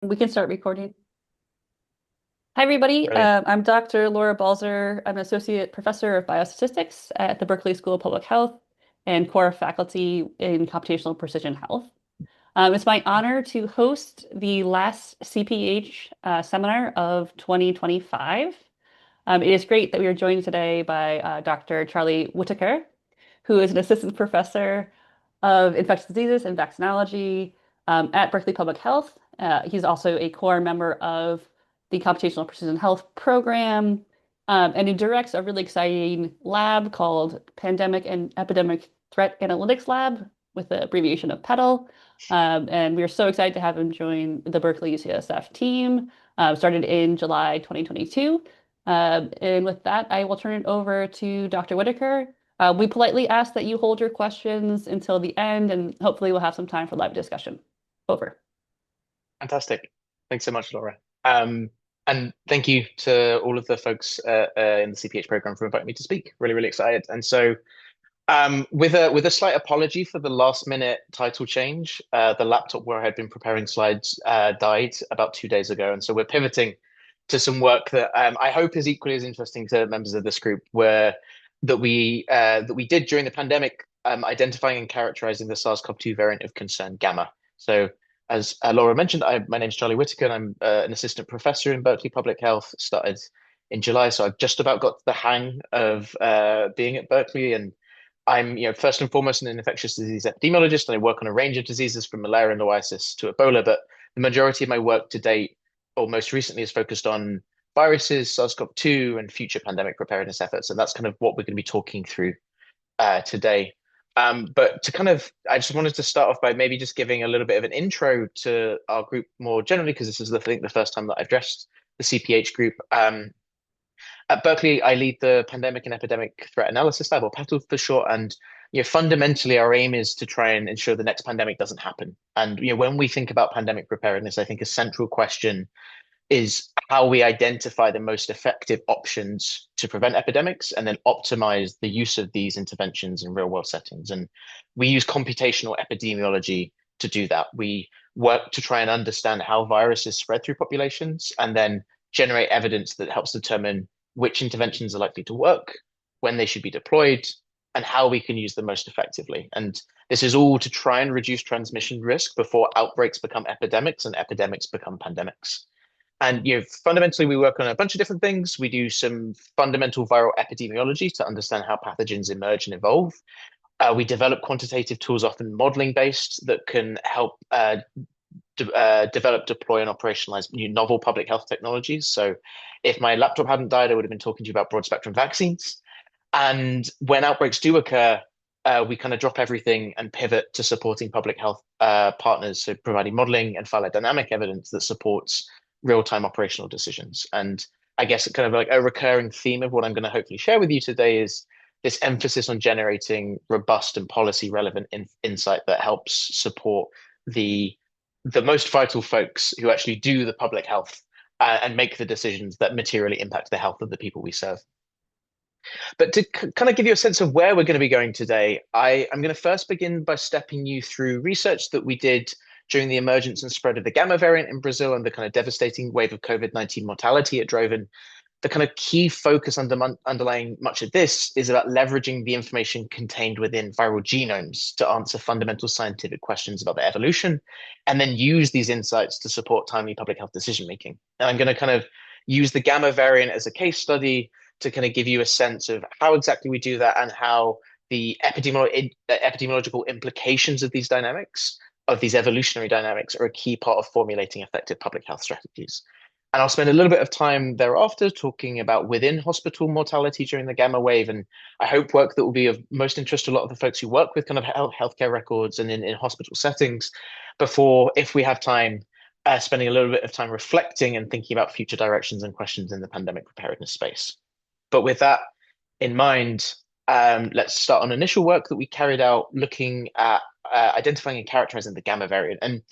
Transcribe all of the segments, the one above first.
We can start recording. Hi, everybody. Brilliant. I'm Dr. Laura Balzer. I'm an associate professor of biostatistics at the Berkeley School of Public Health and core faculty in computational precision health. It's my honor to host the last CPH seminar of 2025. It is great that we are joined today by Dr. Charlie Whittaker, who is an assistant professor of infectious diseases and vaccinology at Berkeley Public Health. He's also a core member of the Computational Precision Health program, and he directs a really exciting lab called Pandemic and Epidemic Threat Analytics Lab, with the abbreviation of PETAL. And we are so excited to have him join the Berkeley UCSF team. Started in July 2022. And with that, I will turn it over to Dr. Whittaker. We politely ask that you hold your questions until the end, and hopefully we'll have some time for live discussion. Over. Fantastic. Thanks so much, Laura. And thank you to all of the folks in the CPH program for inviting me to speak. Really, really excited. And so, with a slight apology for the last minute title change, the laptop where I had been preparing slides died about 2 days ago, and so we're pivoting to some work that I hope is equally as interesting to members of this group, where that we did during the pandemic, identifying and characterizing the SARS-CoV-2 variant of concern, Gamma. So, as Laura mentioned, my name is Charlie Whittaker, and I'm an assistant professor in Berkeley Public Health. Started in July, so I've just about got the hang of being at Berkeley. And I'm, first and foremost an infectious disease epidemiologist, and I work on a range of diseases from malaria and oasis to Ebola. But the majority of my work to date, or most recently, is focused on viruses, SARS-CoV-2, and future pandemic preparedness efforts. And that's kind of what we're going to be talking through today. But I just wanted to start off by maybe just giving a little bit of an intro to our group more generally, because this is, I think, the first time that I've addressed the CPH group. At Berkeley, I lead the Pandemic and Epidemic Threat Analysis Lab, or PETAL for short. And fundamentally, our aim is to try and ensure the next pandemic doesn't happen. And when we think about pandemic preparedness, I think a central question is how we identify the most effective options to prevent epidemics and then optimize the use of these interventions in real world settings. And we use computational epidemiology to do that. We work to try and understand how viruses spread through populations and then generate evidence that helps determine which interventions are likely to work, when they should be deployed, and how we can use them most effectively. And this is all to try and reduce transmission risk before outbreaks become epidemics and epidemics become pandemics. And fundamentally, we work on a bunch of different things. We do some fundamental viral epidemiology to understand how pathogens emerge and evolve. We develop quantitative tools, often modeling based, that can help develop, deploy, and operationalize new novel public health technologies. So, if my laptop hadn't died, I would have been talking to you about broad spectrum vaccines. And when outbreaks do occur, we kind of drop everything and pivot to supporting public health partners, so providing modeling and phylogenetic evidence that supports real-time operational decisions. And I guess kind of like a recurring theme of what I'm going to hopefully share with you today is this emphasis on generating robust and policy relevant insight that helps support the most vital folks who actually do the public health and make the decisions that materially impact the health of the people we serve. But to kind of give you a sense of where we're going to be going today, I'm going to first begin by stepping you through research that we did during the emergence and spread of the Gamma variant in Brazil and the kind of devastating wave of COVID-19 mortality it drove. And the kind of key focus underlying much of this is about leveraging the information contained within viral genomes to answer fundamental scientific questions about their evolution, and then use these insights to support timely public health decision making. And I'm going to kind of use the Gamma variant as a case study to kind of give you a sense of how exactly we do that and how the epidemiological implications of these dynamics, of these evolutionary dynamics, are a key part of formulating effective public health strategies. And I'll spend a little bit of time thereafter talking about within hospital mortality during the Gamma wave. And I hope work that will be of most interest to a lot of the folks who work with kind of healthcare records and in hospital settings before, if we have time, spending a little bit of time reflecting and thinking about future directions and questions in the pandemic preparedness space. But with that in mind, let's start on initial work that we carried out looking at identifying and characterizing the Gamma variant. And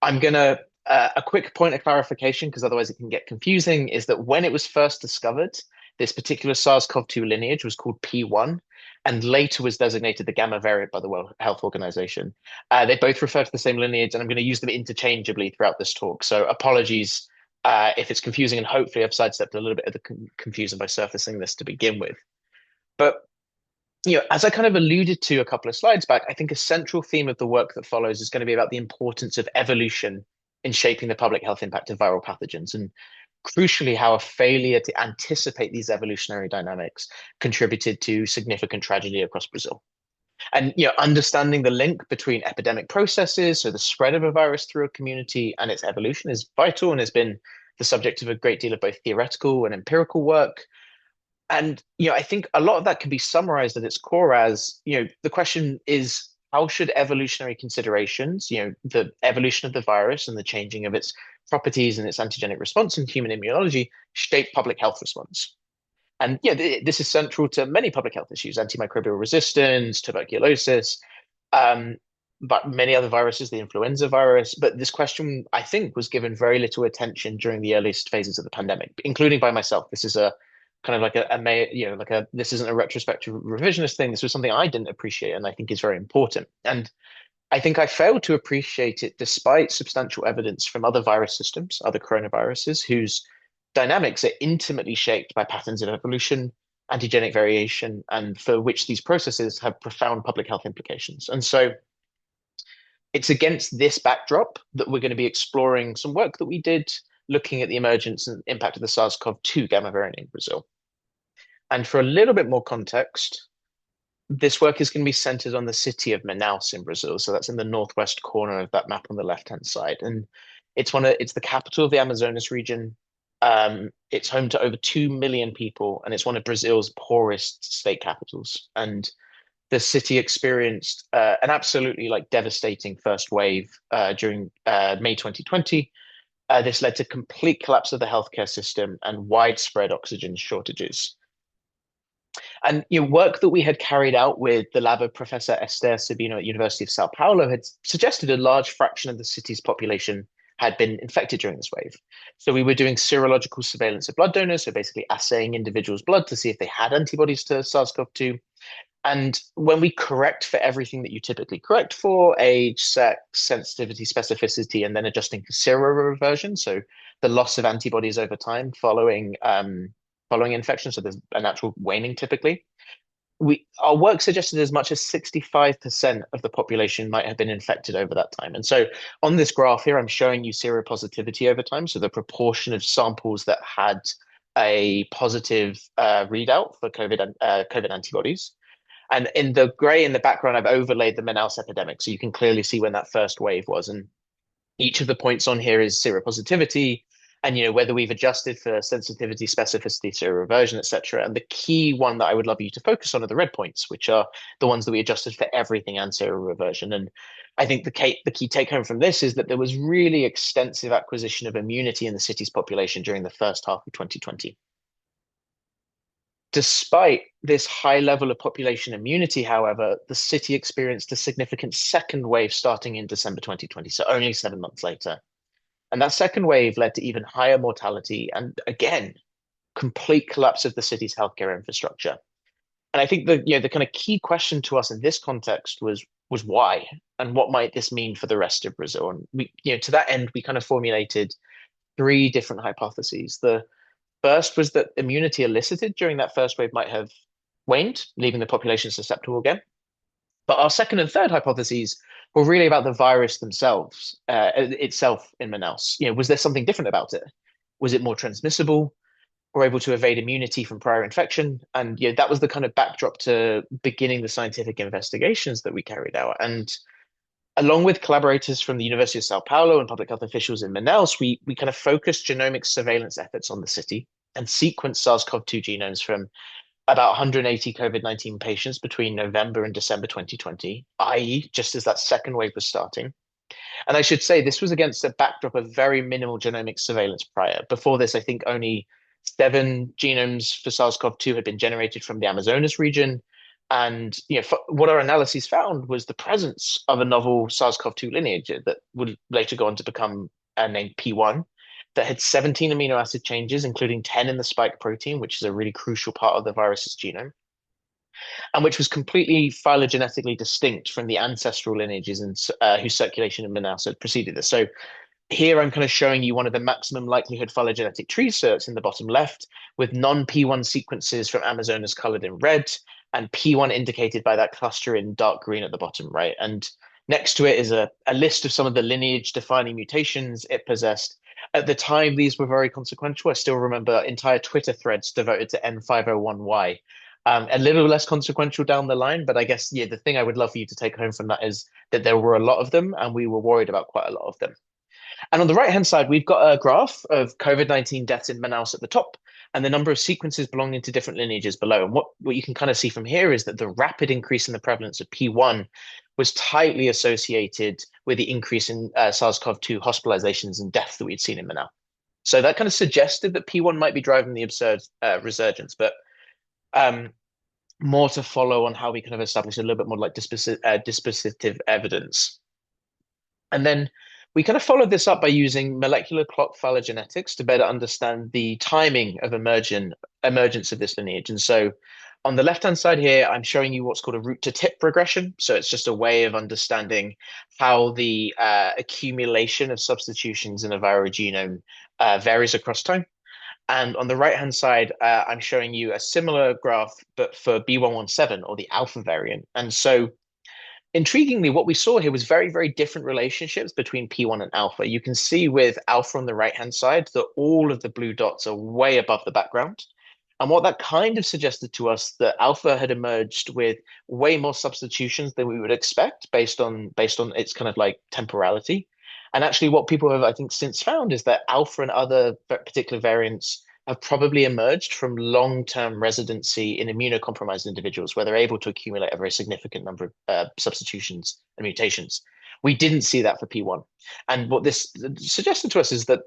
I'm going to, a quick point of clarification, because otherwise it can get confusing, is that when it was first discovered, This particular SARS-CoV-2 lineage was called P1 and later was designated the gamma variant by the World Health Organization. They both refer to the same lineage, and I'm going to use them interchangeably throughout this talk. So apologies if it's confusing, and hopefully I've sidestepped a little bit of the confusion by surfacing this to begin with. But as I kind of alluded to a couple of slides back, I think a central theme of the work that follows is going to be about the importance of evolution in shaping the public health impact of viral pathogens, and crucially, how a failure to anticipate these evolutionary dynamics contributed to significant tragedy across Brazil. And understanding the link between epidemic processes, so the spread of a virus through a community, and its evolution is vital and has been the subject of a great deal of both theoretical and empirical work. And I think a lot of that can be summarized at its core as, the question is, how should evolutionary considerations, the evolution of the virus and the changing of its properties and its antigenic response in human immunology, shape public health response? And this is central to many public health issues: antimicrobial resistance, tuberculosis, but many other viruses, the influenza virus. But this question, I think, was given very little attention during the earliest phases of the pandemic, including by myself. This is a kind of like this isn't a retrospective revisionist thing. This was something I didn't appreciate and I think is very important. And I think I failed to appreciate it despite substantial evidence from other virus systems, other coronaviruses, whose dynamics are intimately shaped by patterns of evolution, antigenic variation, and for which these processes have profound public health implications. And so it's against this backdrop that we're going to be exploring some work that we did looking at the emergence and impact of the SARS-CoV-2 gamma variant in Brazil. And for a little bit more context, this work is going to be centered on the city of Manaus in Brazil. So that's in the northwest corner of that map on the left-hand side. And it's the capital of the Amazonas region. It's home to over 2 million people, and it's one of Brazil's poorest state capitals. And the city experienced an absolutely devastating first wave during May 2020. This led to complete collapse of the healthcare system and widespread oxygen shortages. And work that we had carried out with the lab of Professor Esther Sabino at University of Sao Paulo had suggested a large fraction of the city's population had been infected during this wave. So we were doing serological surveillance of blood donors, so basically assaying individuals' blood to see if they had antibodies to SARS-CoV-2. And when we correct for everything that you typically correct for, age, sex, sensitivity, specificity, and then adjusting for seroreversion, so the loss of antibodies over time following infection, so there's a natural waning typically. Our work suggested as much as 65% of the population might have been infected over that time. And so on this graph here, I'm showing you seropositivity over time, so the proportion of samples that had a positive readout for COVID antibodies. And in the gray in the background, I've overlaid the Manaus epidemic, so you can clearly see when that first wave was. And each of the points on here is seropositivity, and whether we've adjusted for sensitivity, specificity, seroreversion, etc. And the key one that I would love you to focus on are the red points, which are the ones that we adjusted for everything and seroreversion. And I think the key take home from this is that there was really extensive acquisition of immunity in the city's population during the first half of 2020. Despite this high level of population immunity, however, the city experienced a significant second wave starting in December 2020, so only 7 months later. And that second wave led to even higher mortality and, again, complete collapse of the city's healthcare infrastructure. And I think the kind of key question to us in this context was why, and what might this mean for the rest of Brazil? And we, to that end, we kind of formulated 3 different hypotheses. The first was that immunity elicited during that first wave might have waned, leaving the population susceptible again. But our second and third hypotheses were really about the virus itself in Manaus. Was there something different about it? Was it more transmissible or able to evade immunity from prior infection? And that was the kind of backdrop to beginning the scientific investigations that we carried out. And along with collaborators from the University of Sao Paulo and public health officials in Manaus, we kind of focused genomic surveillance efforts on the city and sequenced SARS-CoV-2 genomes from about 180 COVID-19 patients between November and December 2020, i.e., just as that second wave was starting. And I should say this was against a backdrop of very minimal genomic surveillance prior. Before this, I think only 7 genomes for SARS-CoV-2 had been generated from the Amazonas region. And what our analyses found was the presence of a novel SARS-CoV-2 lineage that would later go on to become named P1. that had 17 amino acid changes, including 10 in the spike protein, which is a really crucial part of the virus's genome, and which was completely phylogenetically distinct from the ancestral lineages and whose circulation in Manaus had preceded this. So here I'm kind of showing you one of the maximum likelihood phylogenetic tree certs in the bottom left, with non-P1 sequences from Amazonas colored in red and P1 indicated by that cluster in dark green at the bottom right. And next to it is a list of some of the lineage defining mutations it possessed. At the time, these were very consequential. I still remember entire Twitter threads devoted to N501Y. A little less consequential down the line, but I guess, yeah, the thing I would love for you to take home from that is that there were a lot of them, and we were worried about quite a lot of them. And on the right-hand side, we've got a graph of COVID-19 deaths in Manaus at the top and the number of sequences belonging to different lineages below. And what you can kind of see from here is that the rapid increase in the prevalence of P1 was tightly associated with the increase in SARS-CoV-2 hospitalizations and deaths that we'd seen in Manaus. So that kind of suggested that P1 might be driving the absurd resurgence, but more to follow on how we kind of establish a little bit more like dispositive evidence. And then we kind of followed this up by using molecular clock phylogenetics to better understand the timing of emergence of this lineage. And so on the left-hand side here, I'm showing you what's called a root to tip regression. So it's just a way of understanding how the accumulation of substitutions in a viral genome varies across time. And on the right-hand side, I'm showing you a similar graph, but for B117 or the alpha variant. And so intriguingly, what we saw here was very, very different relationships between P1 and alpha. You can see with alpha on the right-hand side that all of the blue dots are way above the background. And what that kind of suggested to us that alpha had emerged with way more substitutions than we would expect based on its kind of like temporality. And actually what people have, I think, since found is that alpha and other particular variants have probably emerged from long-term residency in immunocompromised individuals where they're able to accumulate a very significant number of substitutions and mutations. We didn't see that for P1. And what this suggested to us is that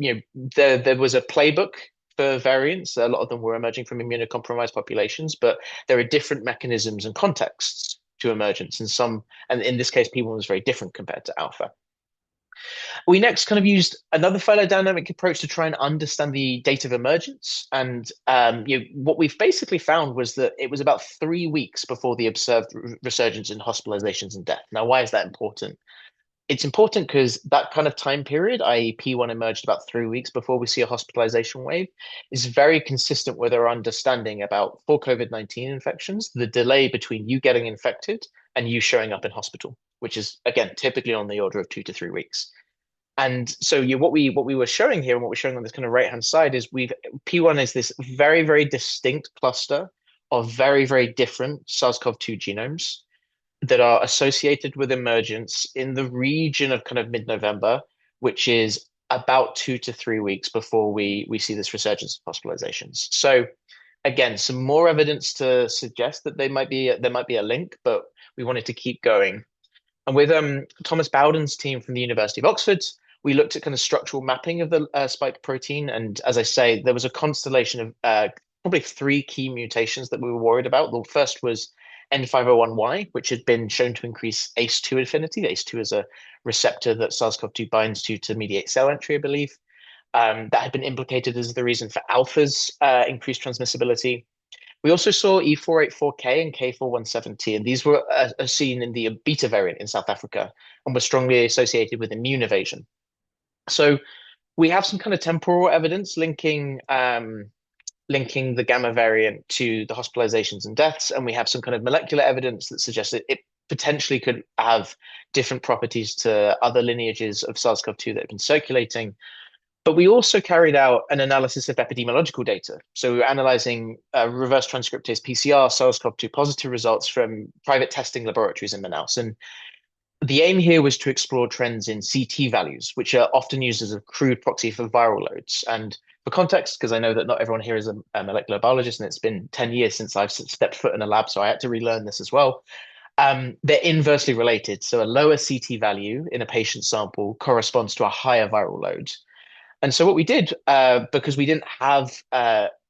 there was a playbook for variants. A lot of them were emerging from immunocompromised populations, but there are different mechanisms and contexts to emergence. And in this case, P1 was very different compared to alpha. We next kind of used another phylogenetic approach to try and understand the date of emergence. And what we've basically found was that it was about 3 weeks before the observed resurgence in hospitalizations and death. Now, why is that important? It's important because that kind of time period, i.e. P1 emerged about 3 weeks before we see a hospitalization wave, is very consistent with our understanding about for COVID-19 infections, the delay between you getting infected and you showing up in hospital, which is, again, typically on the order of 2 to 3 weeks. And so what we were showing here and what we're showing on this kind of right-hand side is P1 is this very, very distinct cluster of very, very different SARS-CoV-2 genomes that are associated with emergence in the region of kind of mid-November, which is about 2 to 3 weeks before we see this resurgence of hospitalizations. So again, some more evidence to suggest that there might be a link, but we wanted to keep going. And with Thomas Bowden's team from the University of Oxford, we looked at kind of structural mapping of the spike protein. And as I say, there was a constellation of probably 3 key mutations that we were worried about. The first was N501Y, which had been shown to increase ACE2 affinity. ACE2 is a receptor that SARS-CoV-2 binds to mediate cell entry, I believe. That had been implicated as the reason for alpha's increased transmissibility. We also saw E484K and K417T, and these were seen in the beta variant in South Africa and were strongly associated with immune evasion. So we have some kind of temporal evidence linking the gamma variant to the hospitalizations and deaths, and we have some kind of molecular evidence that suggests that it potentially could have different properties to other lineages of SARS-CoV-2 that have been circulating. But we also carried out an analysis of epidemiological data. So we were analyzing reverse transcriptase PCR SARS-CoV-2 positive results from private testing laboratories in Manaus. And the aim here was to explore trends in CT values, which are often used as a crude proxy for viral loads. And for context, because I know that not everyone here is a molecular biologist, and it's been 10 years since I've stepped foot in a lab, so I had to relearn this as well. They're inversely related. So a lower CT value in a patient sample corresponds to a higher viral load. And so what we did, because we didn't have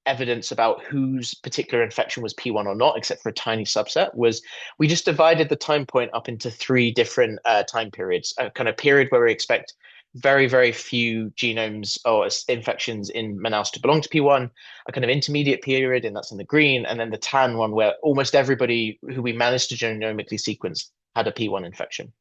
evidence about whose particular infection was P1 or not, except for a tiny subset, was we just divided the time point up into 3 different time periods. A kind of period where we expect very, very few genomes or infections in Manaus to belong to P1, a kind of intermediate period, and that's in the green, and then the tan one where almost everybody who we managed to genomically sequence had a P1 infection.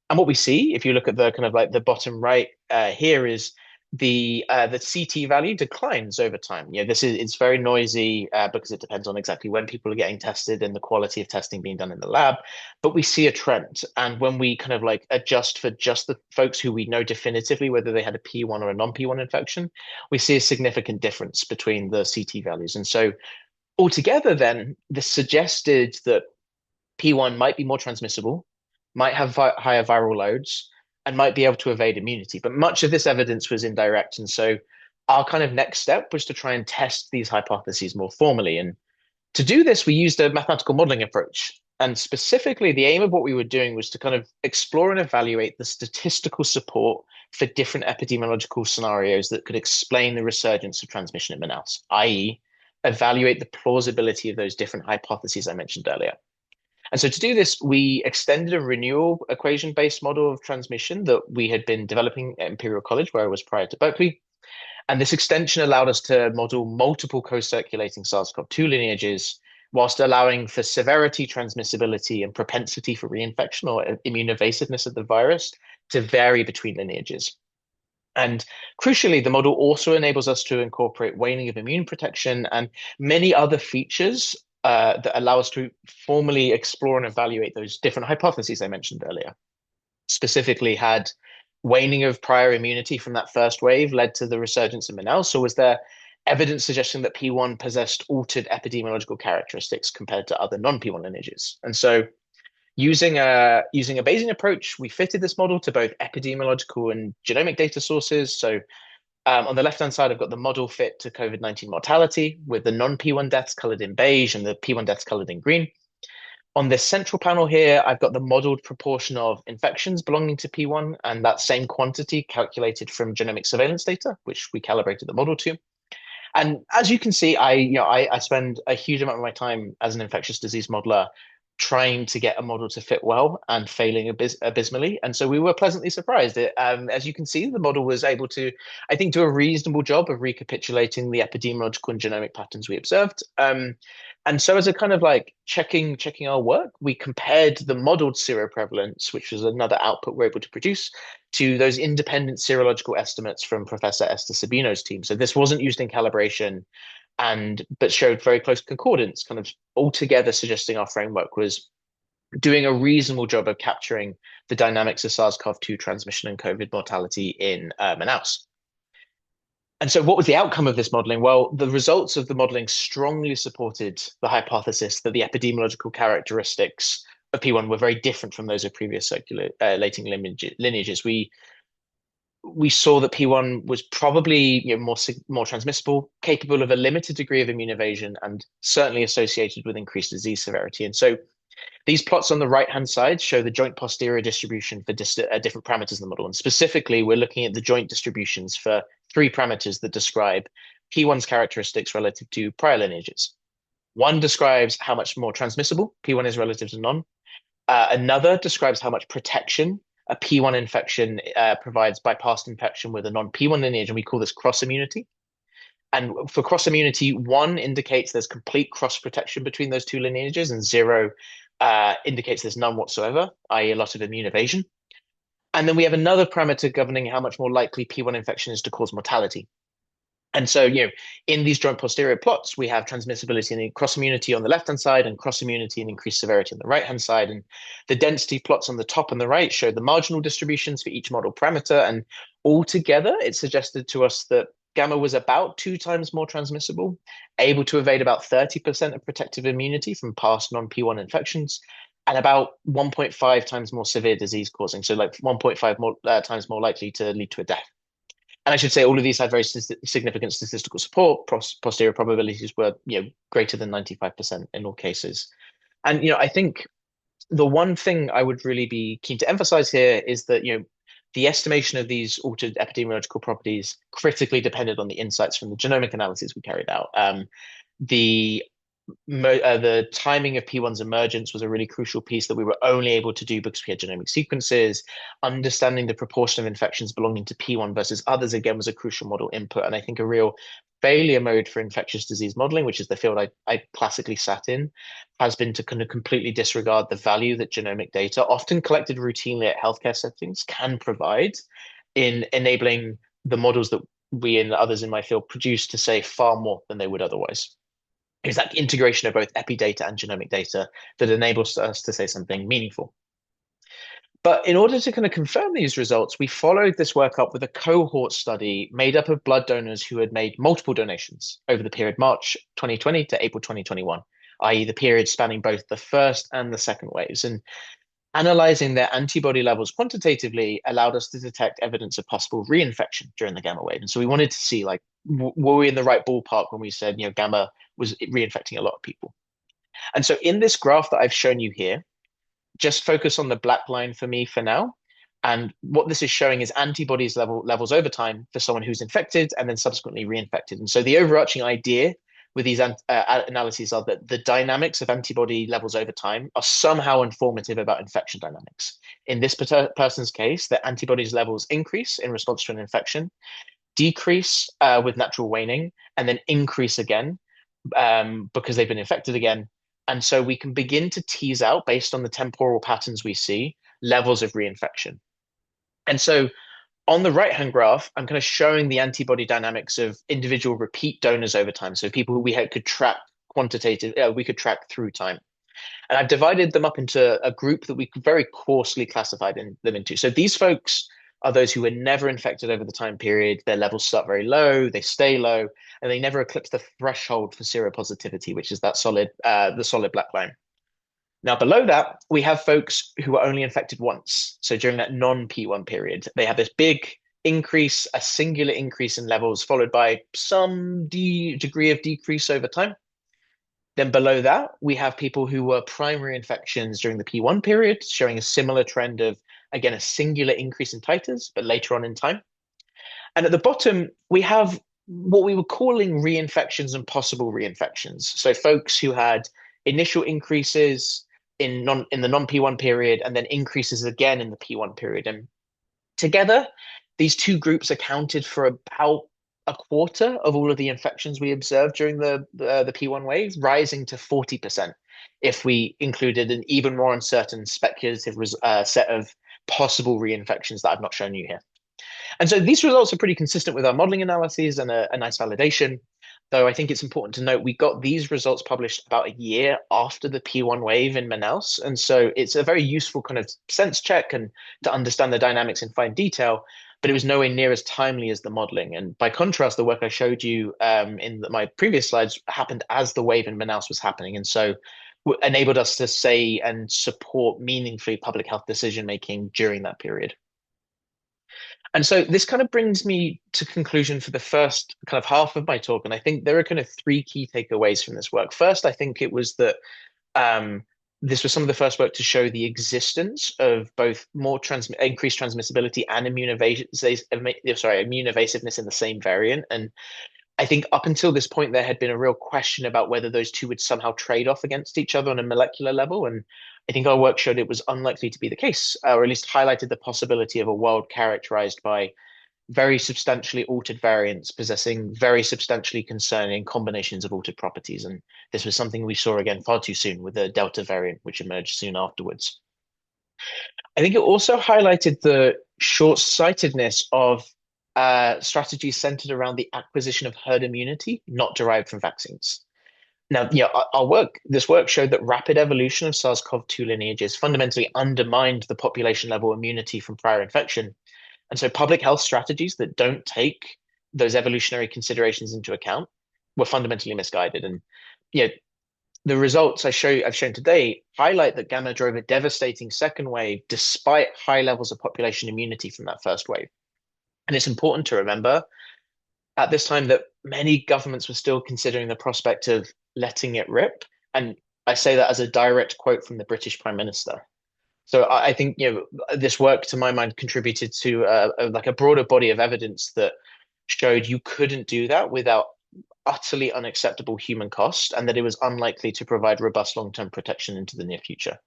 And what we see, if you look at the kind of like the bottom right here, is the CT value declines over time. This is it's very noisy because it depends on exactly when people are getting tested and the quality of testing being done in the lab. But we see a trend, and when we kind of like adjust for just the folks who we know definitively whether they had a P1 or a non-P1 infection, we see a significant difference between the CT values. And so altogether, then this suggested that P1 might be more transmissible, might have higher viral loads, and might be able to evade immunity. But much of this evidence was indirect. And so our kind of next step was to try and test these hypotheses more formally. And to do this, we used a mathematical modeling approach. And specifically, the aim of what we were doing was to kind of explore and evaluate the statistical support for different epidemiological scenarios that could explain the resurgence of transmission in Manaus, i.e., evaluate the plausibility of those different hypotheses I mentioned earlier. And so to do this, we extended a renewal equation-based model of transmission that we had been developing at Imperial College, where I was prior to Berkeley. And this extension allowed us to model multiple co-circulating SARS-CoV-2 lineages, whilst allowing for severity, transmissibility, and propensity for reinfection or immune evasiveness of the virus to vary between lineages. And crucially, the model also enables us to incorporate waning of immune protection and many other features that allow us to formally explore and evaluate those different hypotheses I mentioned earlier. Specifically, had waning of prior immunity from that first wave led to the resurgence in Manaus, or was there evidence suggesting that P1 possessed altered epidemiological characteristics compared to other non-P1 lineages? And so using a Bayesian approach, we fitted this model to both epidemiological and genomic data sources. So on the left-hand side, I've got the model fit to COVID-19 mortality with the non-P1 deaths colored in beige and the P1 deaths colored in green. On this central panel here, I've got the modeled proportion of infections belonging to P1 and that same quantity calculated from genomic surveillance data, which we calibrated the model to. And as you can see, I spend a huge amount of my time as an infectious disease modeler trying to get a model to fit well and failing abysmally. And so we were pleasantly surprised. As you can see, the model was able to, I think, do a reasonable job of recapitulating the epidemiological and genomic patterns we observed. And so as a kind of like checking our work, we compared the modeled seroprevalence, which was another output we're able to produce, to those independent serological estimates from Professor Esther Sabino's team. So this wasn't used in calibration, but showed very close concordance, kind of altogether suggesting our framework was doing a reasonable job of capturing the dynamics of SARS-CoV-2 transmission and COVID mortality in Manaus. And so what was the outcome of this modeling? Well, the results of the modeling strongly supported the hypothesis that the epidemiological characteristics of P1 were very different from those of previous circulating lineages. We saw that P1 was probably more transmissible, capable of a limited degree of immune evasion, and certainly associated with increased disease severity. And so these plots on the right-hand side show the joint posterior distribution for different parameters in the model. And specifically, we're looking at the joint distributions for three parameters that describe P1's characteristics relative to prior lineages. One describes how much more transmissible P1 is relative to non. Another describes how much protection a P1 infection provides by past infection with a non-P1 lineage, and we call this cross immunity. And for cross immunity, 1 indicates there's complete cross protection between those two lineages, and 0 indicates there's none whatsoever, i.e. a lot of immune evasion. And then we have another parameter governing how much more likely P1 infection is to cause mortality. And so, in these joint posterior plots, we have transmissibility and cross immunity on the left-hand side and cross immunity and increased severity on the right-hand side. And the density plots on the top and the right show the marginal distributions for each model parameter. And altogether, it suggested to us that Gamma was about 2 times more transmissible, able to evade about 30% of protective immunity from past non-P1 infections, and about 1.5 times more severe disease causing. So like 1.5 times more likely to lead to a death. And I should say all of these had very significant statistical support. Posterior probabilities were, greater than 95% in all cases. And, I think the one thing I would really be keen to emphasize here is that, the estimation of these altered epidemiological properties critically depended on the insights from the genomic analysis we carried out. The the timing of P1's emergence was a really crucial piece that we were only able to do because we had genomic sequences. Understanding the proportion of infections belonging to P1 versus others, again, was a crucial model input. And I think a real failure mode for infectious disease modeling, which is the field I classically sat in, has been to kind of completely disregard the value that genomic data, often collected routinely at healthcare settings, can provide in enabling the models that we and others in my field produce to say far more than they would otherwise. It's that integration of both epi data and genomic data that enables us to say something meaningful. But in order to kind of confirm these results, we followed this work up with a cohort study made up of blood donors who had made multiple donations over the period March 2020 to April 2021, i.e., the period spanning both the first and the second waves. And analyzing their antibody levels quantitatively allowed us to detect evidence of possible reinfection during the gamma wave. And so we wanted to see, like, were we in the right ballpark when we said, gamma was reinfecting a lot of people? And so in this graph that I've shown you here, just focus on the black line for me for now. And what this is showing is antibodies levels over time for someone who's infected and then subsequently reinfected. And so the overarching idea with these analyses are that the dynamics of antibody levels over time are somehow informative about infection dynamics. In this person's case, the antibodies levels increase in response to an infection, decrease with natural waning, and then increase again because they've been infected again. And so we can begin to tease out, based on the temporal patterns we see, levels of reinfection. And so on the right-hand graph, I'm kind of showing the antibody dynamics of individual repeat donors over time. So people who could track we could track through time. And I've divided them up into a group that we very coarsely classified them into. So these folks are those who were never infected over the time period. Their levels start very low, they stay low, and they never eclipse the threshold for seropositivity, which is that the solid black line. Now, below that, we have folks who were only infected once. So during that non-P1 period, they have this big increase, a singular increase in levels, followed by some degree of decrease over time. Then below that, we have people who were primary infections during the P1 period, showing a similar trend of, again, a singular increase in titers, but later on in time. And at the bottom, we have what we were calling reinfections and possible reinfections. So folks who had initial increases in the non-P1 period and then increases again in the P1 period. And together, these two groups accounted for about a quarter of all of the infections we observed during the P1 wave, rising to 40% if we included an even more uncertain speculative set of possible reinfections that I've not shown you here. And so these results are pretty consistent with our modeling analyses and a nice validation. Though I think it's important to note we got these results published about a year after the P1 wave in Manaus. And so it's a very useful kind of sense check and to understand the dynamics in fine detail, but it was nowhere near as timely as the modeling. And by contrast, the work I showed you in my previous slides happened as the wave in Manaus was happening. And so enabled us to say and support meaningfully public health decision making during that period. And so this kind of brings me to conclusion for the first kind of half of my talk. And I think there are kind of three key takeaways from this work. First, I think it was that this was some of the first work to show the existence of both more increased transmissibility and immune evasiveness in the same variant. And I think up until this point, there had been a real question about whether those two would somehow trade off against each other on a molecular level. And I think our work showed it was unlikely to be the case, or at least highlighted the possibility of a world characterized by very substantially altered variants possessing very substantially concerning combinations of altered properties. And this was something we saw again far too soon with the Delta variant, which emerged soon afterwards. I think it also highlighted the short-sightedness of strategies centered around the acquisition of herd immunity, not derived from vaccines. Now, this work showed that rapid evolution of SARS-CoV-2 lineages fundamentally undermined the population level immunity from prior infection. And so public health strategies that don't take those evolutionary considerations into account were fundamentally misguided. And the results I've shown today highlight that gamma drove a devastating second wave despite high levels of population immunity from that first wave. And it's important to remember at this time that many governments were still considering the prospect of letting it rip. And I say that as a direct quote from the British Prime Minister. So I think this work, to my mind, contributed to a broader body of evidence that showed you couldn't do that without utterly unacceptable human cost and that it was unlikely to provide robust long-term protection into the near future.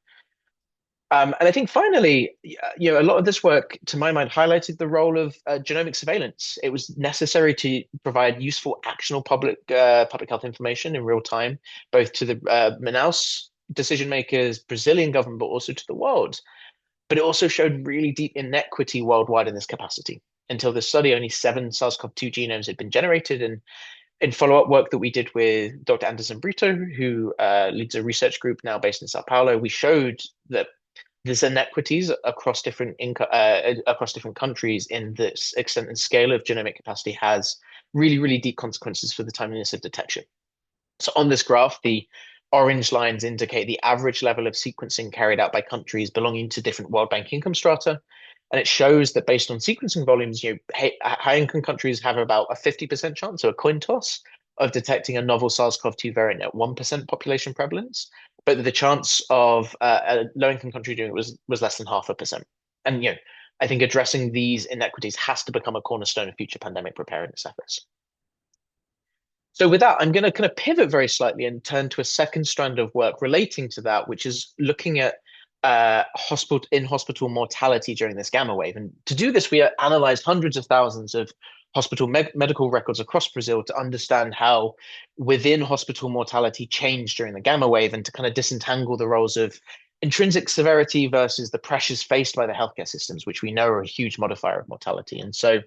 And I think finally, a lot of this work, to my mind, highlighted the role of genomic surveillance. It was necessary to provide useful, actionable public health information in real time, both to the Manaus decision makers, Brazilian government, but also to the world. But it also showed really deep inequity worldwide in this capacity. Until this study, only 7 SARS-CoV-2 genomes had been generated, and in follow-up work that we did with Dr. Anderson Brito, who leads a research group now based in Sao Paulo, we showed that there's inequities across different countries in this extent and scale of genomic capacity has really, really deep consequences for the timeliness of detection. So on this graph, the orange lines indicate the average level of sequencing carried out by countries belonging to different World Bank income strata. And it shows that based on sequencing volumes, high-income countries have about a 50% chance, so a coin toss, of detecting a novel SARS-CoV-2 variant at 1% population prevalence, but the chance of a low-income country doing it was less than 0.5%. And I think addressing these inequities has to become a cornerstone of future pandemic preparedness efforts. So with that, I'm going to kind of pivot very slightly and turn to a second strand of work relating to that, which is looking at hospital mortality during this gamma wave. And to do this, we analyzed hundreds of thousands of hospital medical records across Brazil to understand how within hospital mortality changed during the gamma wave and to kind of disentangle the roles of intrinsic severity versus the pressures faced by the healthcare systems, which we know are a huge modifier of mortality. And so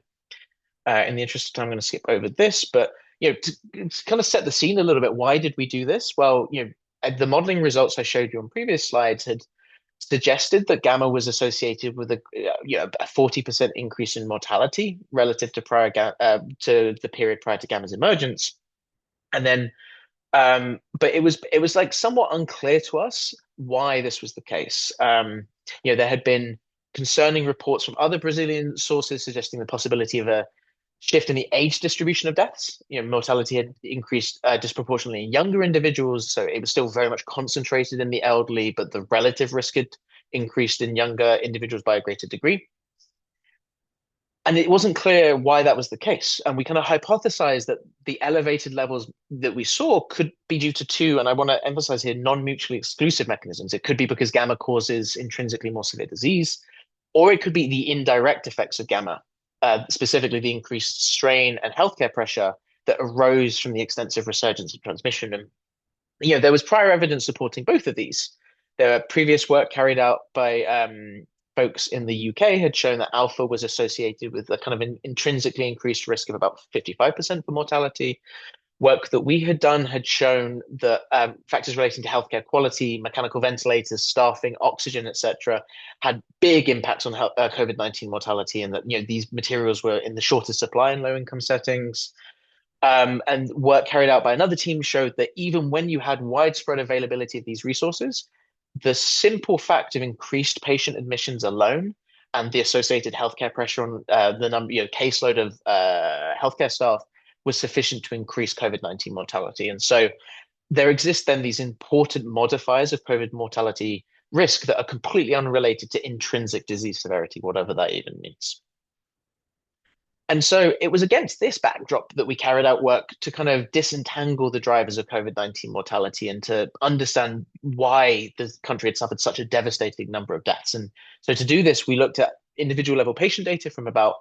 in the interest of time, I'm going to skip over this, but to kind of set the scene a little bit, why did we do this? Well, the modeling results I showed you on previous slides had suggested that gamma was associated with a 40% increase in mortality relative to to the period prior to gamma's emergence, and then but it was like somewhat unclear to us why this was the case. There had been concerning reports from other Brazilian sources suggesting the possibility of a shift in the age distribution of deaths. Mortality had increased disproportionately in younger individuals, so it was still very much concentrated in the elderly, but the relative risk had increased in younger individuals by a greater degree. And it wasn't clear why that was the case. And we kind of hypothesized that the elevated levels that we saw could be due to two, and I want to emphasize here, non-mutually exclusive mechanisms. It could be because gamma causes intrinsically more severe disease, or it could be the indirect effects of gamma, specifically the increased strain and healthcare pressure that arose from the extensive resurgence of transmission. And there was prior evidence supporting both of these. There were previous work carried out by folks in the UK had shown that alpha was associated with a kind of an intrinsically increased risk of about 55% for mortality. Work that we had done had shown that factors relating to healthcare quality, mechanical ventilators, staffing, oxygen, etc., had big impacts on COVID-19 mortality, and that these materials were in the shortest supply in low-income settings. And work carried out by another team showed that even when you had widespread availability of these resources, the simple fact of increased patient admissions alone and the associated healthcare pressure on the number, caseload of healthcare staff was sufficient to increase COVID-19 mortality. And so there exist then these important modifiers of COVID mortality risk that are completely unrelated to intrinsic disease severity, whatever that even means. And so it was against this backdrop that we carried out work to kind of disentangle the drivers of COVID-19 mortality and to understand why the country had suffered such a devastating number of deaths. And so to do this, we looked at individual level patient data from about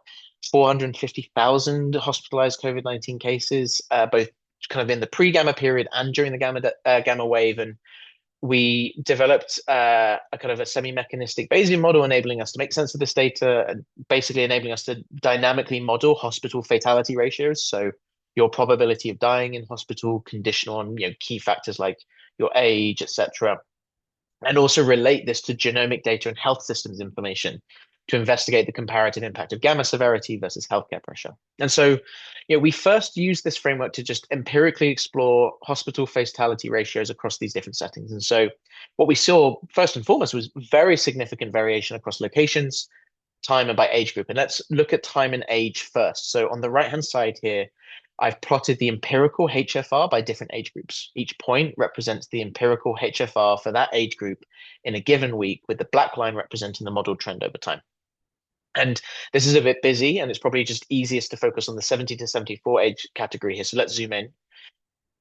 450,000 hospitalized COVID-19 cases, both kind of in the pre-gamma period and during the gamma wave. And we developed a kind of a semi-mechanistic Bayesian model enabling us to make sense of this data and basically enabling us to dynamically model hospital fatality ratios. So your probability of dying in hospital conditional on key factors like your age, etc. And also relate this to genomic data and health systems information to investigate the comparative impact of gamma severity versus healthcare pressure. And so, we first used this framework to just empirically explore hospital fatality ratios across these different settings. And so what we saw first and foremost was very significant variation across locations, time, and by age group. And let's look at time and age first. So on the right-hand side here, I've plotted the empirical HFR by different age groups. Each point represents the empirical HFR for that age group in a given week, with the black line representing the model trend over time. And this is a bit busy, and it's probably just easiest to focus on the 70 to 74 age category here. So let's zoom in.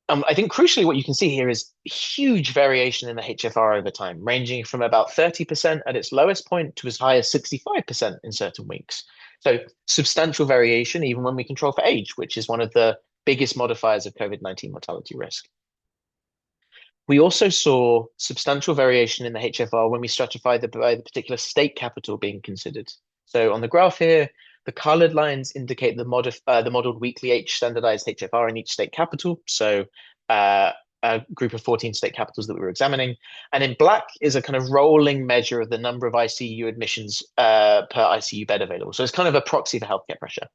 I think crucially, what you can see here is huge variation in the HFR over time, ranging from about 30% at its lowest point to as high as 65% in certain weeks. So substantial variation, even when we control for age, which is one of the biggest modifiers of COVID-19 mortality risk. We also saw substantial variation in the HFR when we stratified by the particular state capital being considered. So on the graph here, the colored lines indicate the modeled weekly H standardized HFR in each state capital. So a group of 14 state capitals that we were examining. And in black is a kind of rolling measure of the number of ICU admissions per ICU bed available. So it's kind of a proxy for healthcare pressure.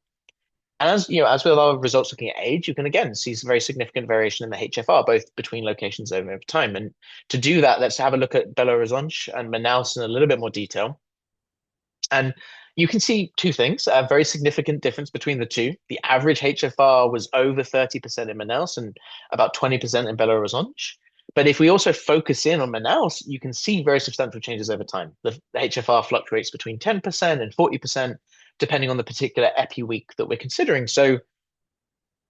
And as you know, as with our results looking at age, you can again see some very significant variation in the HFR, both between locations over time. And to do that, let's have a look at Belo Horizonte and Manaus in a little bit more detail. And you can see two things, a very significant difference between the two. The average HFR was over 30% in Manaus and about 20% in Belo Horizonte. But if we also focus in on Manaus, you can see very substantial changes over time. The HFR fluctuates between 10% and 40%, depending on the particular epi week that we're considering. So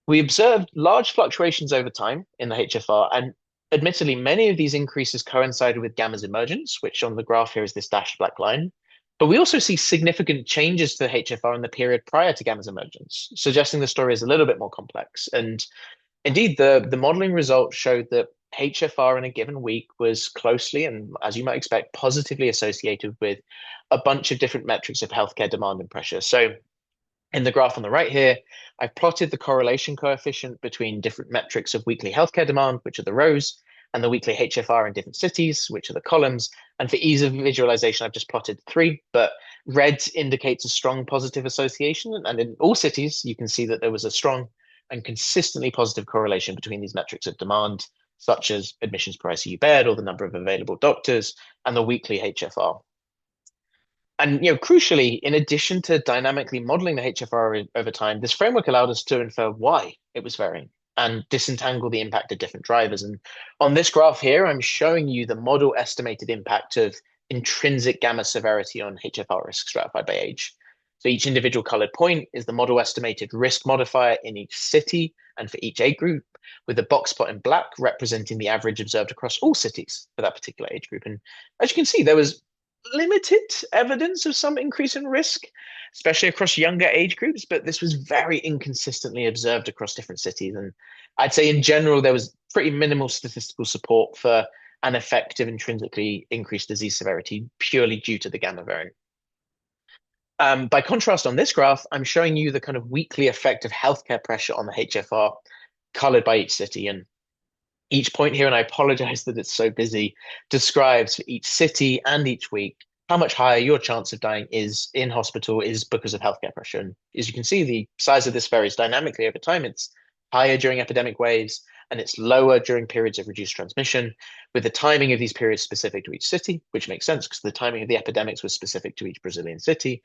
we observed large fluctuations over time in the HFR, and admittedly, many of these increases coincided with gamma's emergence, which on the graph here is this dashed black line. But we also see significant changes to the HFR in the period prior to gamma's emergence, suggesting the story is a little bit more complex. And indeed, the modeling results showed that HFR in a given week was closely and, as you might expect, positively associated with a bunch of different metrics of healthcare demand and pressure. So in the graph on the right here, I've plotted the correlation coefficient between different metrics of weekly healthcare demand, which are the rows, and the weekly HFR in different cities, which are the columns. And for ease of visualization, I've just plotted three, but red indicates a strong positive association. And in all cities, you can see that there was a strong and consistently positive correlation between these metrics of demand, such as admissions per ICU bed or the number of available doctors, and the weekly HFR. And crucially, in addition to dynamically modeling the HFR over time, this framework allowed us to infer why it was varying and disentangle the impact of different drivers. And on this graph here, I'm showing you the model estimated impact of intrinsic gamma severity on HFR risk stratified by age. So each individual colored point is the model estimated risk modifier in each city and for each age group, with the box plot in black representing the average observed across all cities for that particular age group. And as you can see, there was limited evidence of some increase in risk, especially across younger age groups, but this was very inconsistently observed across different cities. And I'd say in general, there was pretty minimal statistical support for an effect of intrinsically increased disease severity purely due to the gamma variant. By contrast, on this graph, I'm showing you the kind of weekly effect of healthcare pressure on the HFR colored by each city. And each point here, and I apologize that it's so busy, describes for each city and each week how much higher your chance of dying is in hospital is because of healthcare pressure. And as you can see, the size of this varies dynamically over time. It's higher during epidemic waves, and it's lower during periods of reduced transmission, with the timing of these periods specific to each city, which makes sense because the timing of the epidemics was specific to each Brazilian city.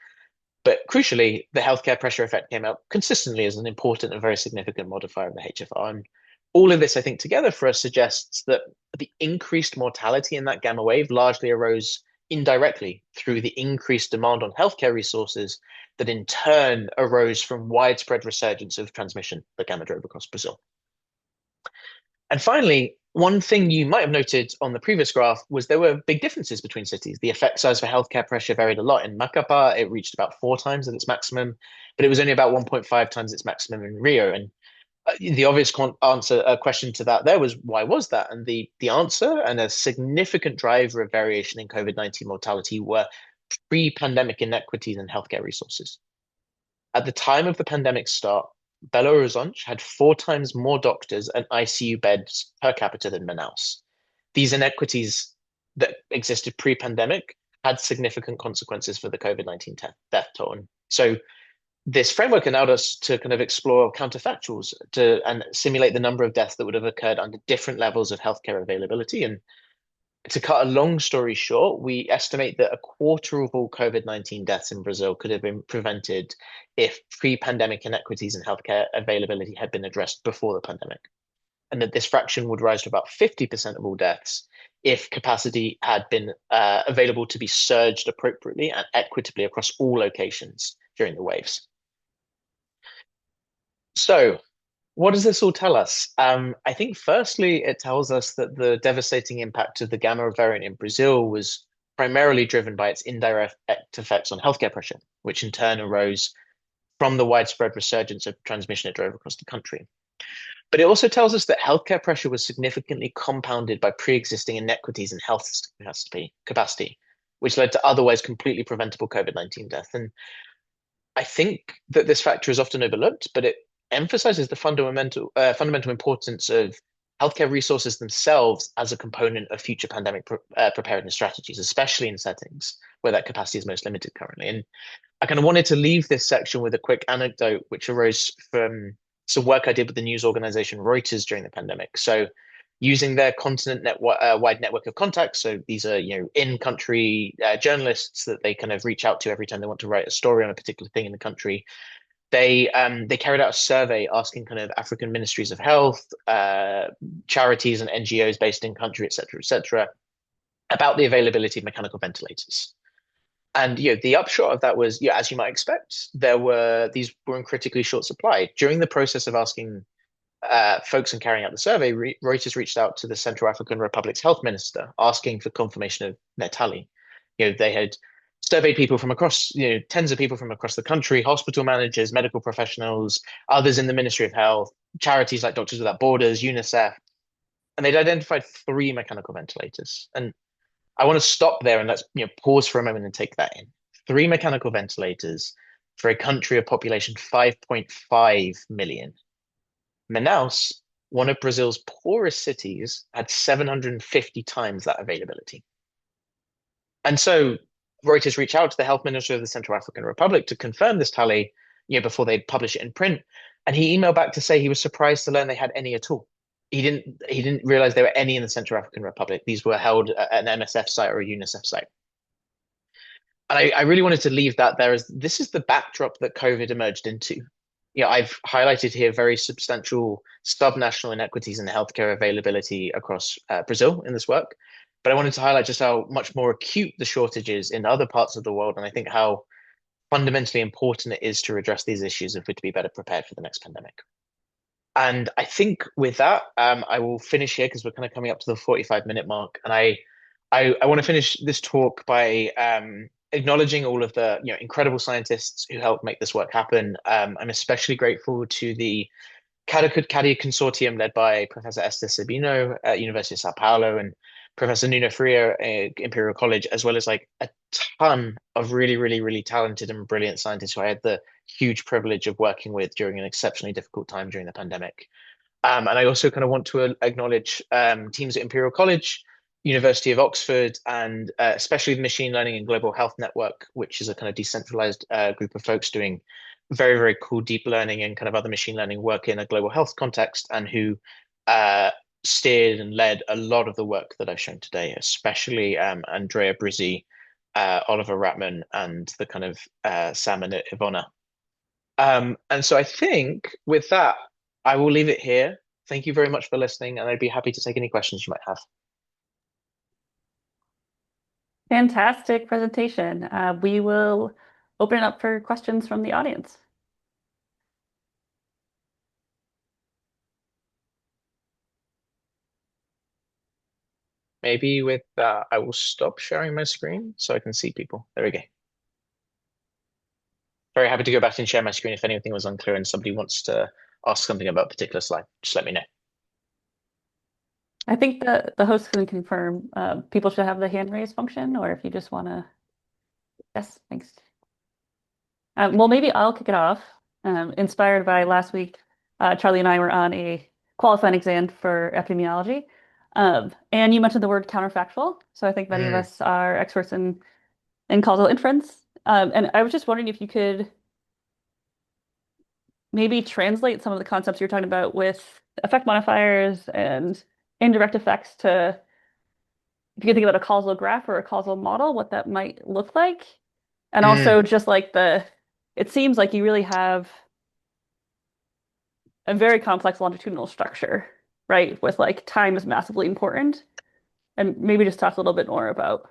But crucially, the healthcare pressure effect came out consistently as an important and very significant modifier of the HFR. And all of this, I think, together for us suggests that the increased mortality in that gamma wave largely arose indirectly through the increased demand on healthcare resources that in turn arose from widespread resurgence of transmission that gamma drove across Brazil. And finally, one thing you might have noted on the previous graph was there were big differences between cities. The effect size for healthcare pressure varied a lot. In Macapá, it reached about 4 times at its maximum, but it was only about 1.5 times its maximum in Rio. And the obvious question to that there was, why was that? And the answer, and a significant driver of variation in COVID-19 mortality, were pre-pandemic inequities in healthcare resources. At the time of the pandemic start, Belo Horizonte had 4 times more doctors and ICU beds per capita than Manaus. These inequities that existed pre-pandemic had significant consequences for the COVID-19 death toll. And so this framework allowed us to kind of explore counterfactuals and simulate the number of deaths that would have occurred under different levels of healthcare availability. And to cut a long story short, we estimate that a quarter of all COVID-19 deaths in Brazil could have been prevented if pre-pandemic inequities in healthcare availability had been addressed before the pandemic. and that this fraction would rise to about 50% of all deaths if capacity had been available to be surged appropriately and equitably across all locations during the waves. So, what does this all tell us? I think firstly, it tells us that the devastating impact of the Gamma variant in Brazil was primarily driven by its indirect effects on healthcare pressure, which in turn arose from the widespread resurgence of transmission it drove across the country. But it also tells us that healthcare pressure was significantly compounded by pre-existing inequities in health capacity, which led to otherwise completely preventable COVID-19 death. And I think that this factor is often overlooked, but it emphasizes the fundamental importance of healthcare resources themselves as a component of future pandemic preparedness strategies, especially in settings where that capacity is most limited currently. And I kind of wanted to leave this section with a quick anecdote, which arose from some work I did with the news organization Reuters during the pandemic. So, using their continent-wide network of contacts, so these are in-country journalists that they kind of reach out to every time they want to write a story on a particular thing in the country. They carried out a survey asking kind of African ministries of health, charities and NGOs based in country, et cetera, about the availability of mechanical ventilators. And the upshot of that was, as you might expect, these were in critically short supply. During the process of asking folks and carrying out the survey, Reuters reached out to the Central African Republic's health minister, asking for confirmation of their tally. They had surveyed people from across, tens of people from across the country, hospital managers, medical professionals, others in the Ministry of Health, charities like Doctors Without Borders, UNICEF, and they'd identified 3 mechanical ventilators. And I want to stop there and let's pause for a moment and take that in. 3 mechanical ventilators for a country of population 5.5 million. Manaus, one of Brazil's poorest cities, had 750 times that availability. And so Reuters reached out to the health minister of the Central African Republic to confirm this tally, before they'd publish it in print. And he emailed back to say he was surprised to learn they had any at all. He didn't realize there were any in the Central African Republic. These were held at an MSF site or a UNICEF site. And I really wanted to leave that there as this is the backdrop that COVID emerged into. I've highlighted here very substantial subnational inequities in healthcare availability across Brazil in this work. But I wanted to highlight just how much more acute the shortage is in other parts of the world. And I think how fundamentally important it is to address these issues if we're to be better prepared for the next pandemic. And I think with that, I will finish here because we're kind of coming up to the 45-minute mark. And I want to finish this talk by acknowledging all of the incredible scientists who helped make this work happen. I'm especially grateful to the CADI consortium led by Professor Esther Sabino at University of Sao Paulo and Professor Nuno Freire at Imperial College, as well as like a ton of really, really, really talented and brilliant scientists who I had the huge privilege of working with during an exceptionally difficult time during the pandemic. And I also kind of want to acknowledge teams at Imperial College, University of Oxford, and especially the Machine Learning and Global Health Network, which is a kind of decentralized group of folks doing very, very cool deep learning and kind of other machine learning work in a global health context, and who steered and led a lot of the work that I've shown today, especially Andrea Brizzi, Oliver Ratman, and the kind of Sam and Ivona. And so I think with that, I will leave it here. Thank you very much for listening, and I'd be happy to take any questions you might have. Fantastic presentation. We will open it up for questions from the audience. Maybe with that, I will stop sharing my screen so I can see people. There we go. Very happy to go back and share my screen if anything was unclear and somebody wants to ask something about a particular slide. Just let me know. I think the host can confirm people should have the hand raise function, or if you just want to. Yes, thanks. Well, maybe I'll kick it off. Inspired by last week, Charlie and I were on a qualifying exam for epidemiology. And you mentioned the word counterfactual. So I think many of us are experts in causal inference. And I was just wondering if you could maybe translate some of the concepts you're talking about with effect modifiers and indirect effects to, if you could think about a causal graph or a causal model, what that might look like. And also just like it seems like you really have a very complex longitudinal structure, right? With like time is massively important. And maybe just talk a little bit more about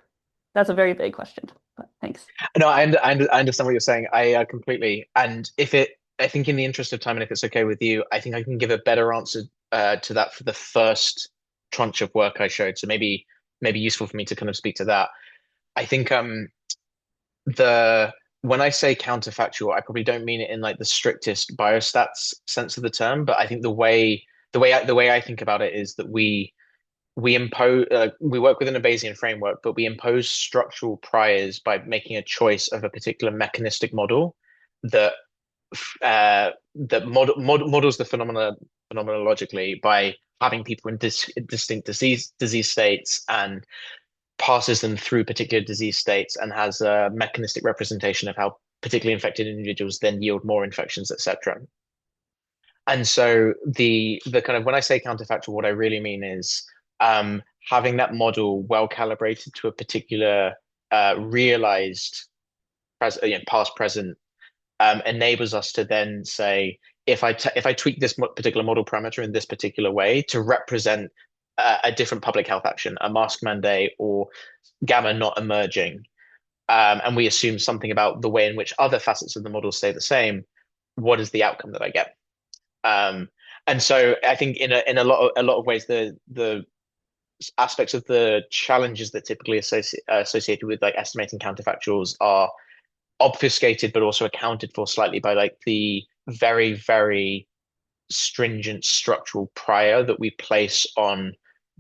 that's a very big question, but thanks. No, I understand what you're saying. I completely. And if it, I think in the interest of time, and if it's okay with you, I think I can give a better answer to that for the first tranche of work I showed. So maybe useful for me to kind of speak to that. I think the when I say counterfactual, I probably don't mean it in like the strictest biostats sense of the term, but I think the way I think about it is that we impose we work within a Bayesian framework, but we impose structural priors by making a choice of a particular mechanistic model that models the phenomena phenomenologically by having people in distinct disease states and passes them through particular disease states and has a mechanistic representation of how particularly infected individuals then yield more infections, etc. And so the kind of when I say counterfactual, what I really mean is having that model well calibrated to a particular realized past present enables us to then say if I tweak this particular model parameter in this particular way to represent a different public health action, a mask mandate or gamma not emerging, and we assume something about the way in which other facets of the model stay the same, what is the outcome that I get? Um, and so I think in a lot of ways the aspects of the challenges that typically associated with like estimating counterfactuals are obfuscated but also accounted for slightly by like the very stringent structural prior that we place on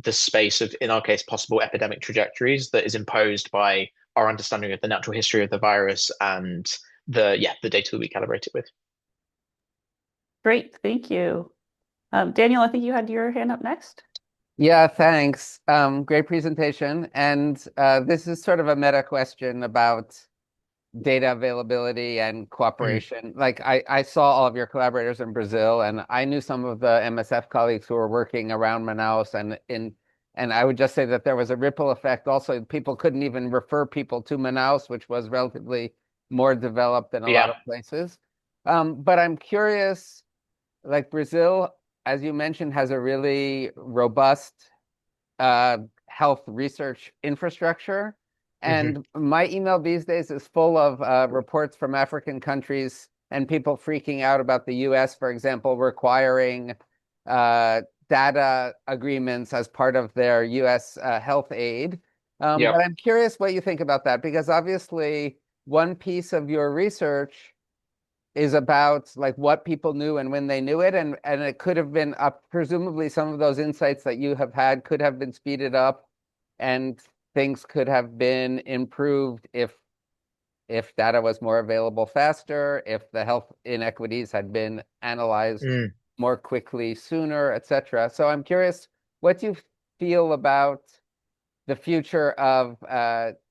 the space of, in our case, possible epidemic trajectories that is imposed by our understanding of the natural history of the virus and the data that we calibrate it with. Great, thank you. Daniel, I think you had your hand up next. Yeah, thanks. Great presentation. And this is sort of a meta question about data availability and Mm. cooperation. Like I saw all of your collaborators in Brazil, and I knew some of the MSF colleagues who were working around Manaus, and I would just say that there was a ripple effect. Also, people couldn't even refer people to Manaus, which was relatively more developed than a lot Yeah. of places. But I'm curious, like Brazil, as you mentioned, has a really robust health research infrastructure. Hmm. And my email these days is full of reports from African countries and people freaking out about the US, for example, requiring data agreements as part of their US health aid. Yeah. But I'm curious what you think about that, because obviously one piece of your research is about like what people knew and when they knew it, and it could have been up. Presumably, some of those insights that you have had could have been speeded up, and things could have been improved if data was more available faster, if the health inequities had been analyzed Mm. more quickly sooner, etc. So I'm curious what you feel about the future of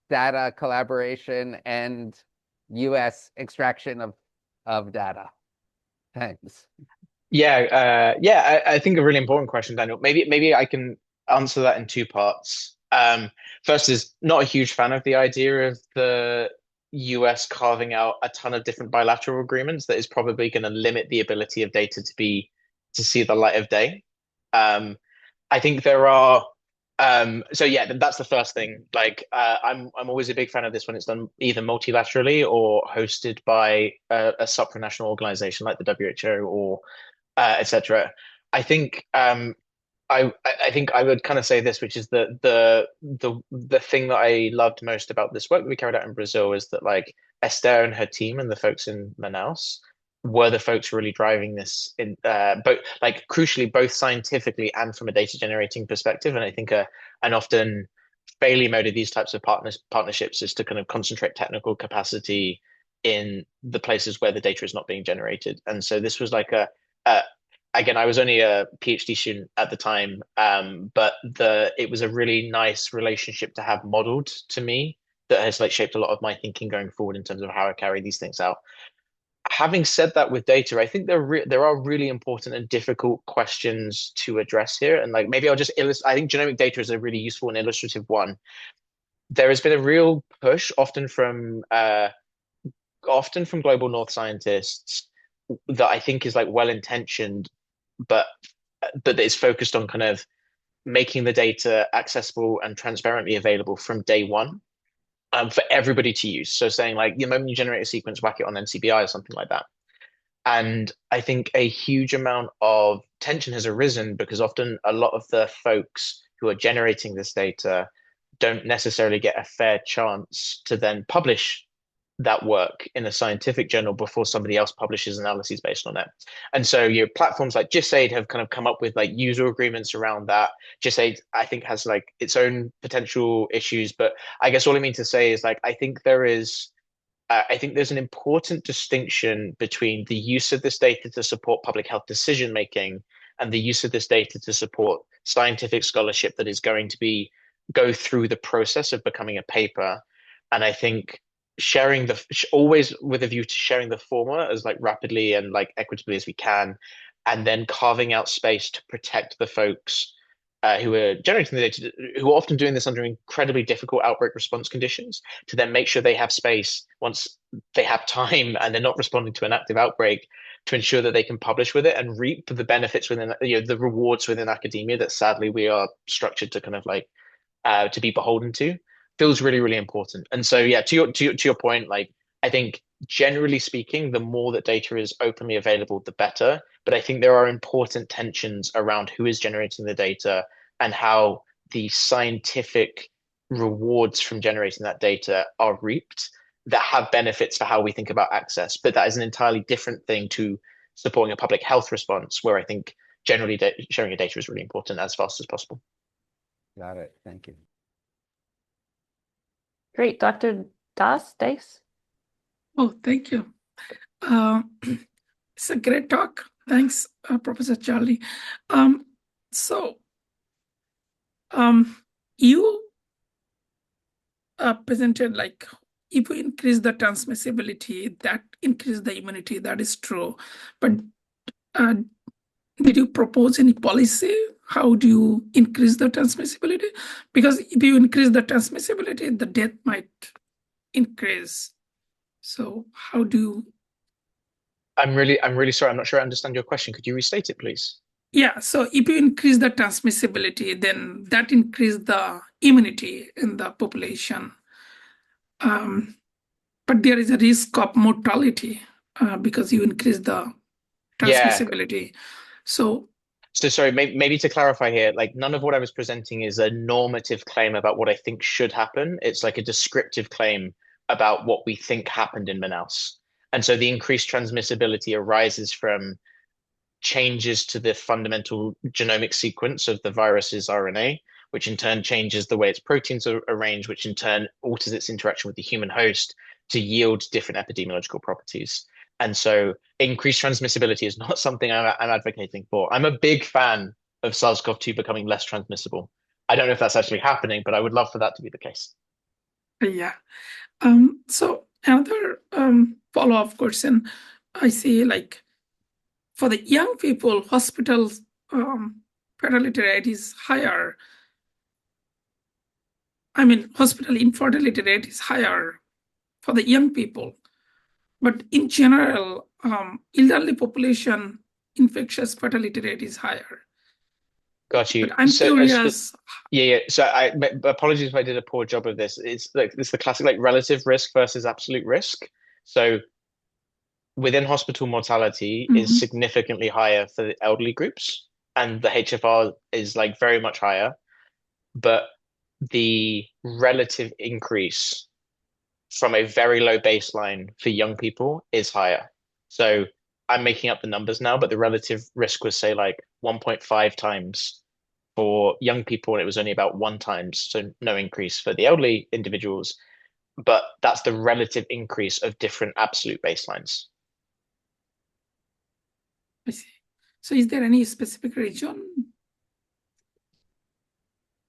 data collaboration and US extraction of data. Thanks. I think a really important question, Daniel. Maybe I can answer that in two parts. First is not a huge fan of the idea of the US carving out a ton of different bilateral agreements that is probably going to limit the ability of data to see the light of day. Um, I think there are so yeah, that's the first thing. Like I'm always a big fan of this when it's done either multilaterally or hosted by a supranational organization like the WHO or etc. I think I think I would kind of say this, which is that the thing that I loved most about this work that we carried out in Brazil is that like Esther and her team and the folks in Manaus were the folks really driving this in both like crucially both scientifically and from a data generating perspective. And I think an often failure mode of these types of partnerships is to kind of concentrate technical capacity in the places where the data is not being generated. And so this was like a again, I was only a PhD student at the time, but the it was a really nice relationship to have modeled to me that has like shaped a lot of my thinking going forward in terms of how I carry these things out. Having said that, with data, I think there are really important and difficult questions to address here, and like maybe I'll just illustrate. I think genomic data is a really useful and illustrative one. There has been a real push, often from global North scientists, that I think is like well intentioned, but but that is focused on kind of making the data accessible and transparently available from day one, for everybody to use. So saying like the moment you generate a sequence, whack it on NCBI or something like that. And I think a huge amount of tension has arisen because often a lot of the folks who are generating this data don't necessarily get a fair chance to then publish that work in a scientific journal before somebody else publishes analyses based on it. And so your platforms like GISAID have kind of come up with like user agreements around that. GISAID, I think, has like its own potential issues, but I guess all I mean to say is like I think there's an important distinction between the use of this data to support public health decision making and the use of this data to support scientific scholarship that is going to go through the process of becoming a paper. And I think always with a view to sharing the former as like rapidly and like equitably as we can, and then carving out space to protect the folks who are generating the data, who are often doing this under incredibly difficult outbreak response conditions, to then make sure they have space once they have time and they're not responding to an active outbreak, to ensure that they can publish with it and reap the benefits within, the rewards within academia that sadly we are structured to kind of like to be beholden to, feels really, really important. And so, yeah, to your point, like I think generally speaking, the more that data is openly available, the better. But I think there are important tensions around who is generating the data and how the scientific rewards from generating that data are reaped that have benefits for how we think about access. But that is an entirely different thing to supporting a public health response, where I think generally sharing your data is really important as fast as possible. Got it. Thank you. Great. Dr. Dace? Oh, thank you. It's a great talk. Thanks, Professor Charlie. So you presented like if we increase the transmissibility, that increase the immunity. That is true. But did you propose any policy? How do you increase the transmissibility? Because if you increase the transmissibility, the death might increase. So how do you? I'm really sorry. I'm not sure I understand your question. Could you restate it, please? Yeah, so if you increase the transmissibility, then that increase the immunity in the population. But there is a risk of mortality because you increase the transmissibility. Yeah. So sorry, maybe to clarify here, like none of what I was presenting is a normative claim about what I think should happen. It's like a descriptive claim about what we think happened in Manaus. And so the increased transmissibility arises from changes to the fundamental genomic sequence of the virus's RNA, which in turn changes the way its proteins are arranged, which in turn alters its interaction with the human host to yield different epidemiological properties. And so increased transmissibility is not something I'm advocating for. I'm a big fan of SARS-CoV-2 becoming less transmissible. I don't know if that's actually happening, but I would love for that to be the case. yeah. So another follow-up question, I see like for the young people, hospital fertility rate is higher. I mean, hospital infertility rate is higher for the young people. But in general, elderly population infectious fatality rate is higher. Got you. But I'm curious. Yeah. So apologies if I did a poor job of this. It's the classic like relative risk versus absolute risk. So within hospital mortality is significantly higher for the elderly groups, and the HFR is like very much higher, but the relative increase from a very low baseline for young people is higher. So I'm making up the numbers now, but the relative risk was say like 1.5 times for young people, and it was only about 1 times, so no increase for the elderly individuals. But that's the relative increase of different absolute baselines. I see. So is there any specific region?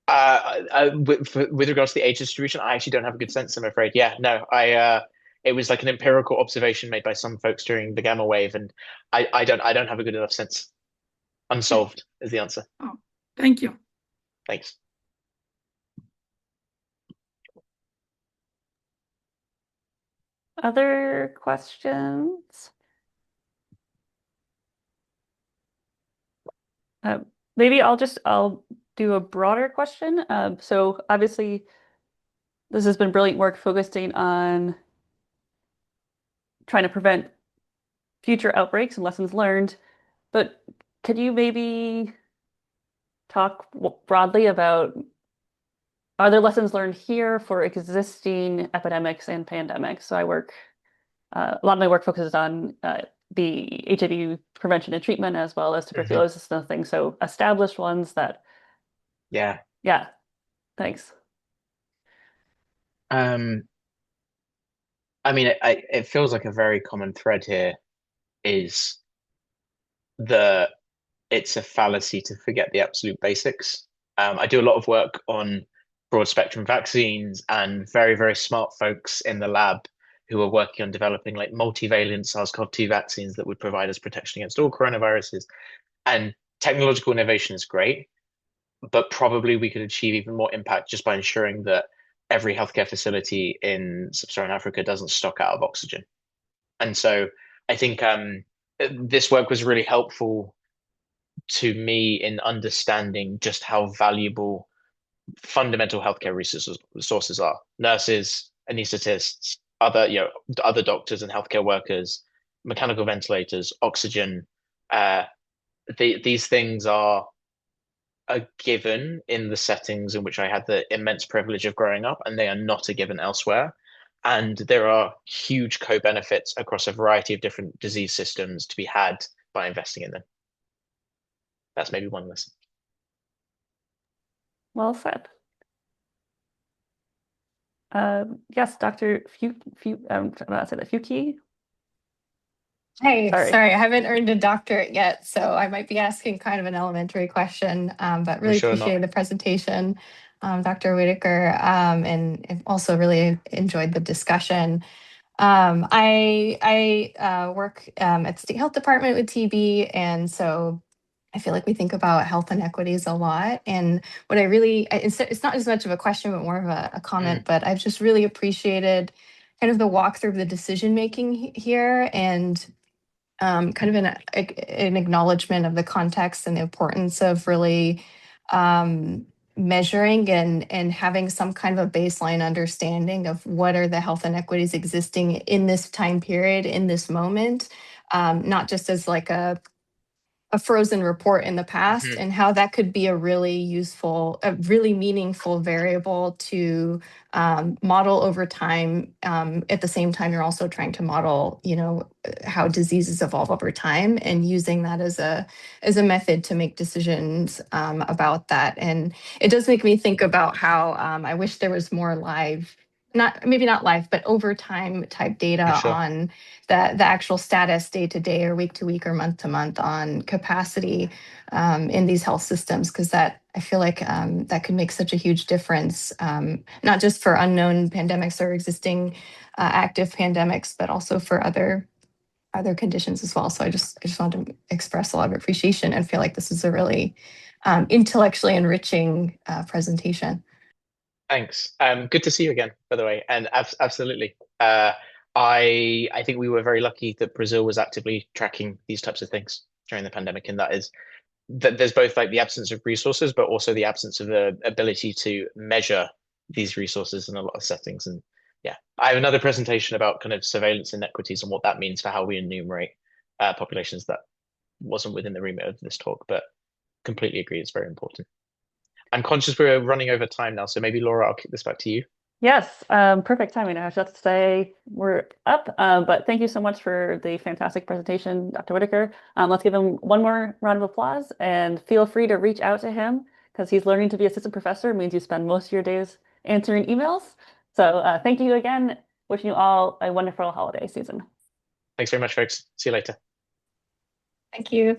With regards to the age distribution, I actually don't have a good sense, I'm afraid. Yeah, no, it was like an empirical observation made by some folks during the gamma wave, and I don't have a good enough sense. Unsolved is the answer. Oh, thank you. Thanks. Other questions? Uh, Maybe I'll do a broader question. So obviously this has been brilliant work focusing on trying to prevent future outbreaks and lessons learned. But could you maybe talk broadly about are there lessons learned here for existing epidemics and pandemics? So a lot of my work focuses on the HIV prevention and treatment as well as Hmm. tuberculosis and things. So established ones that, Yeah. yeah, thanks. Um, I mean, it feels like a very common thread here is the it's a fallacy to forget the absolute basics. I do a lot of work on broad spectrum vaccines and very, very smart folks in the lab who are working on developing like multivalent SARS-CoV-2 vaccines that would provide us protection against all coronaviruses. And technological innovation is great, but probably we could achieve even more impact just by ensuring that every healthcare facility in sub-Saharan Africa doesn't stock out of oxygen. And so I think this work was really helpful to me in understanding just how valuable fundamental healthcare resources are. Nurses, anesthetists, other doctors and healthcare workers, mechanical ventilators, oxygen. Uh, these things are a given in the settings in which I had the immense privilege of growing up, and they are not a given elsewhere. And there are huge co-benefits across a variety of different disease systems to be had by investing in them. That's maybe one lesson. Well said. Yes, Dr. I'm not say that Fuki. Hey, Sorry. sorry, I haven't earned a doctorate yet, so I might be asking kind of an elementary question, but For really sure not. appreciate the presentation, Dr. Whittaker, and I've also really enjoyed the discussion. I work at the State Health Department with TB, and so I feel like we think about health inequities a lot. And what it's not as much of a question, but more of a Mm, comment, but I've just really appreciated kind of the walkthrough of the decision making here and kind of an acknowledgement of the context and the importance of really measuring and having some kind of a baseline understanding of what are the health inequities existing in this time period, in this moment, not just as like a frozen report in the past mhm, and how that could be a really useful, a really meaningful variable to model over time. At the same time, you're also trying to model, how diseases evolve over time and using that as a method to make decisions about that. And it does make me think about how I wish there was more live, not maybe not live, but over time type data for sure. on the actual status day to day or week to week or month to month on capacity in these health systems, because that I feel like that could make such a huge difference, not just for unknown pandemics or existing active pandemics, but also for other conditions as well. So I just wanted to express a lot of appreciation and feel like this is a really intellectually enriching presentation. Thanks. Good to see you again, by the way. And absolutely. I think we were very lucky that Brazil was actively tracking these types of things during the pandemic, and that is that there's both like the absence of resources, but also the absence of the ability to measure these resources in a lot of settings. And yeah, I have another presentation about kind of surveillance inequities and what that means for how we enumerate populations that wasn't within the remit of this talk, but completely agree it's very important. I'm conscious we're running over time now, so maybe Laura, I'll kick this back to you. Yes, perfect timing. I was just to say we're up, but thank you so much for the fantastic presentation, Dr. Whittaker. Let's give him one more round of applause and feel free to reach out to him because he's learning to be assistant professor means you spend most of your days answering emails. So thank you again. Wishing you all a wonderful holiday season. Thanks very much, folks. See you later. Thank you.